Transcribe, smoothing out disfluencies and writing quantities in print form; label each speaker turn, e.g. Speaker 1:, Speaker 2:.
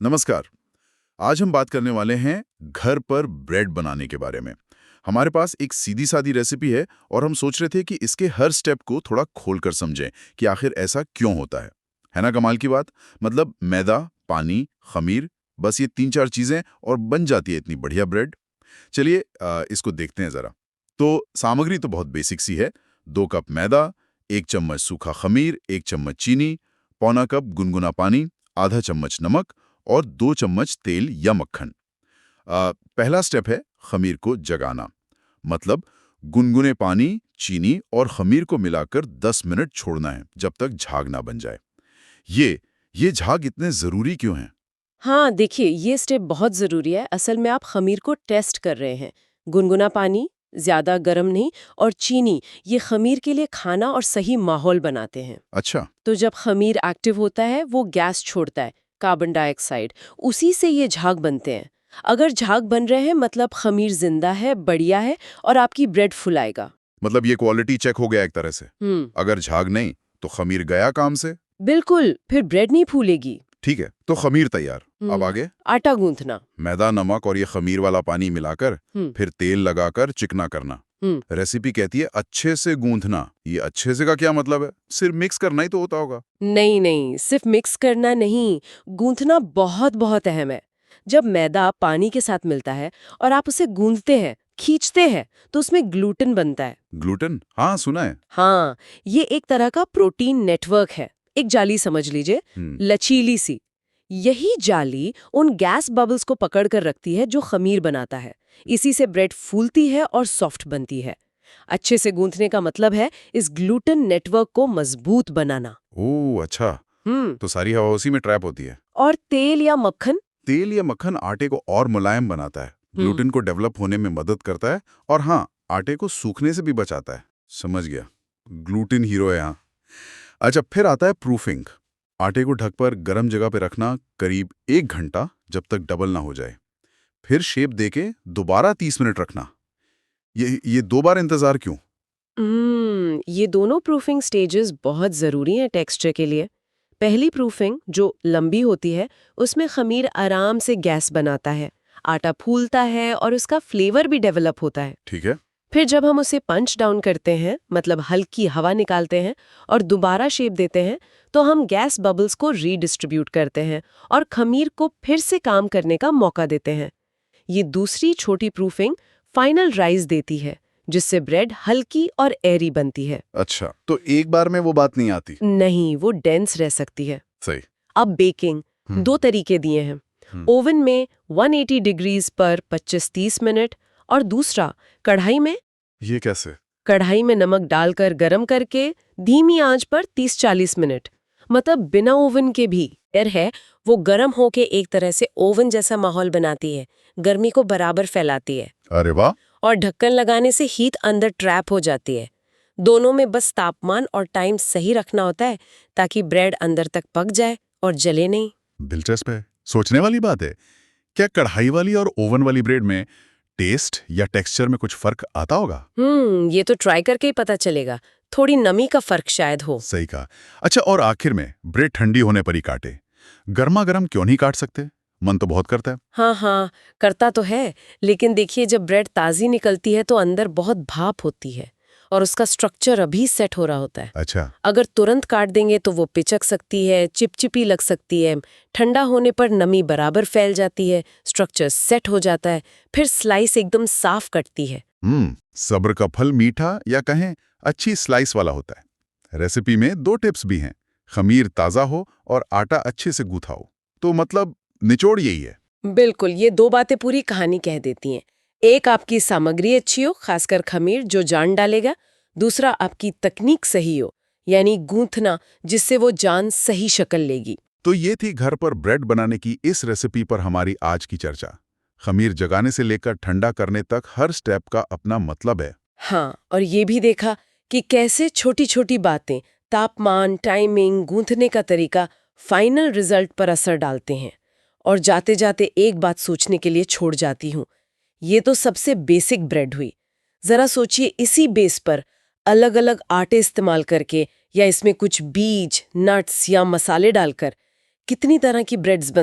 Speaker 1: नमस्कार। आज हम बात करने वाले हैं घर पर ब्रेड बनाने के बारे में। हमारे पास एक सीधी सादी रेसिपी है और हम सोच रहे थे कि इसके हर स्टेप को थोड़ा खोलकर समझें कि आखिर ऐसा क्यों होता है ना कमाल की बात। मतलब मैदा, पानी, खमीर, बस ये 3-4 चीजें और बन जाती है इतनी बढ़िया ब्रेड। चलिए इसको देखते हैं जरा। तो सामग्री तो बहुत बेसिक सी है। 2 कप मैदा, 1 चम्मच सूखा खमीर, 1 चम्मच चीनी, पौना कप गुनगुना पानी, आधा चम्मच नमक और 2 चम्मच तेल या मक्खन। पहला स्टेप है खमीर को जगाना। मतलब गुनगुने पानी, चीनी और खमीर को मिलाकर 10 मिनट छोड़ना है जब तक झाग ना बन जाए। ये झाग इतने जरूरी क्यों हैं?
Speaker 2: हाँ, देखिए ये स्टेप बहुत ज़रूरी है। असल में आप खमीर को टेस्ट कर रहे हैं। गुनगुना पानी, ज़्यादा गर्म नहीं, और चीनी, ये खमीर के लिए खाना और सही माहौल बनाते हैं।
Speaker 1: अच्छा।
Speaker 2: तो जब खमीर एक्टिव होता है वो गैस छोड़ता है, कार्बन डाइऑक्साइड। उसी से ये झाग बनते हैं। अगर झाग बन रहे हैं मतलब खमीर जिंदा है, बढ़िया है, और आपकी ब्रेड फुलाएगा।
Speaker 1: मतलब ये क्वालिटी चेक हो गया एक तरह से।
Speaker 2: हम्म।
Speaker 1: अगर झाग नहीं तो खमीर गया काम से।
Speaker 2: बिल्कुल, फिर ब्रेड नहीं फूलेगी।
Speaker 1: ठीक है, तो खमीर तैयार। अब आगे?
Speaker 2: आटा गूंथना।
Speaker 1: मैदा, नमक और ये खमीर वाला पानी मिलाकर
Speaker 2: हम्म।
Speaker 1: फिर तेल लगाकर चिकना करना।
Speaker 2: हम्म।
Speaker 1: रेसिपी कहती है अच्छे से गूंथना। ये अच्छे से का क्या मतलब है? सिर्फ मिक्स करना ही तो होता होगा।
Speaker 2: नहीं नहीं, सिर्फ मिक्स करना नहीं, गूंथना बहुत बहुत अहम है। जब मैदा पानी के साथ मिलता है और आप उसे गूंथते हैं, खींचते हैं, तो उसमें ग्लूटेन बनता है।
Speaker 1: ग्लूटेन? हाँ, सुना है।
Speaker 2: हाँ, ये एक तरह का प्रोटीन नेटवर्क है। एक जाली समझ लीजिए,
Speaker 1: हम्म।
Speaker 2: लचीली सी। यही जाली उन गैस बबल्स को पकड़ कर रखती है जो खमीर बनाता है। इसी से ब्रेड फूलती है और सॉफ्ट बनती है। अच्छे से गूंथने का मतलब है इस ग्लूटेन नेटवर्क को मजबूत बनाना।
Speaker 1: ओह अच्छा।
Speaker 2: हम्म।
Speaker 1: तो सारी हवा उसी में ट्रैप होती है।
Speaker 2: और तेल या मक्खन।
Speaker 1: तेल या मक्खन आटे को और मुलायम बनाता है,
Speaker 2: हम्म।
Speaker 1: ग्लूटेन को डेवलप होने में मदद करता है और हाँ, आटे को सूखने से भी बचाता है। समझ गया, ग्लूटेन हीरो है यहाँ। अच्छा, फिर आता है प्रूफिंग। आटे को ढककर गर्म जगह पे रखना करीब 1 घंटा, जब तक डबल ना हो जाए। फिर शेप देके दोबारा 30 मिनट रखना। ये 2 बार इंतजार क्यों?
Speaker 2: ये दोनों प्रूफिंग स्टेजेस बहुत ज़रूरी हैं टेक्सचर के लिए। पहली प्रूफिंग जो लंबी होती है, उसमें खमीर आराम से गैस बनाता है, आटा फूलता है और उसका फ्लेवर भी डेवलप होता है।
Speaker 1: ठीक है।
Speaker 2: फिर जब हम उसे पंच डाउन करते हैं, मतलब हल्की हवा निकालते हैं और दोबारा शेप देते हैं, तो हम गैस बबल्स को रीडिस्ट्रीब्यूट करते हैं और खमीर को फिर से काम करने का मौका देते हैं। ये दूसरी छोटी प्रूफिंग फाइनल राइज देती है, जिससे ब्रेड हल्की और एयरी बनती है।
Speaker 1: अच्छा, तो एक बार में वो बात नहीं आती।
Speaker 2: नहीं, वो डेंस रह सकती है।
Speaker 1: सही।
Speaker 2: अब बेकिंग, दो तरीके दिए हैं। ओवन में 180 डिग्रीज पर 25-30 मिनट, और दूसरा कढ़ाई में।
Speaker 1: ये कैसे?
Speaker 2: कढ़ाई में नमक डालकर गरम करके धीमी आंच पर 30-40 मिनट। मतलब बिना ओवन के भी एयर है, वो गरम होके एक तरह से ओवन जैसा माहौल बनाती है, गर्मी को बराबर फैलाती है।
Speaker 1: अरे वाह।
Speaker 2: और ढक्कन लगाने से हीट अंदर ट्रैप हो जाती है। दोनों में बस तापमान और टाइम सही रखना होता है, ताकि ब्रेड अंदर तक पक जाए और जले नहीं।
Speaker 1: दिलचस्प है, सोचने वाली बात है। क्या कढ़ाई वाली और ओवन वाली ब्रेड में टेस्ट या टेक्सचर में कुछ फर्क आता होगा?
Speaker 2: ये तो ट्राई करके ही पता चलेगा। थोड़ी नमी का फर्क शायद हो।
Speaker 1: सही कहा। अच्छा, और आखिर में ब्रेड ठंडी होने पर ही काटे। गर्मा गर्म क्यों नहीं काट सकते? मन तो बहुत करता है।
Speaker 2: हाँ हाँ, करता तो है, लेकिन देखिए जब ब्रेड ताज़ी निकलती है तो अंदर बहुत भाप होती है और उसका स्ट्रक्चर अभी सेट हो रहा होता है।
Speaker 1: अच्छा।
Speaker 2: अगर तुरंत काट देंगे तो वो पिचक सकती है, चिपचिपी लग सकती है। ठंडा होने पर नमी बराबर फैल जाती है, स्ट्रक्चर सेट हो जाता है, फिर स्लाइस एकदम साफ कटती है।
Speaker 1: सब्र का फल मीठा या कहें अच्छी स्लाइस वाला होता है। रेसिपी में 2 टिप्स भी हैं। खमीर ताज़ा हो और आटा अच्छे से गूथा हो। तो मतलब निचोड़ यही है।
Speaker 2: बिल्कुल, ये दो बातें पूरी कहानी कह देती हैं। एक, आपकी सामग्री अच्छी हो, खासकर खमीर जो जान डालेगा। दूसरा, आपकी तकनीक सही हो, यानी गूंथना, जिससे वो जान सही शक्ल लेगी।
Speaker 1: तो ये थी घर पर ब्रेड बनाने की इस रेसिपी पर हमारी आज की चर्चा। खमीर जगाने से लेकर ठंडा करने तक हर स्टेप का अपना मतलब है।
Speaker 2: हाँ, और ये भी देखा कि कैसे छोटी छोटी बातें, तापमान, टाइमिंग, गूंथने का तरीका फाइनल रिजल्ट पर असर डालते हैं। और जाते जाते एक बात सोचने के लिए छोड़ जाती हूँ। ये तो सबसे बेसिक ब्रेड हुई। जरा सोचिए, इसी बेस पर अलग अलग आटे इस्तेमाल करके या इसमें कुछ बीज, नट्स या मसाले डालकर कितनी तरह की ब्रेड्स बन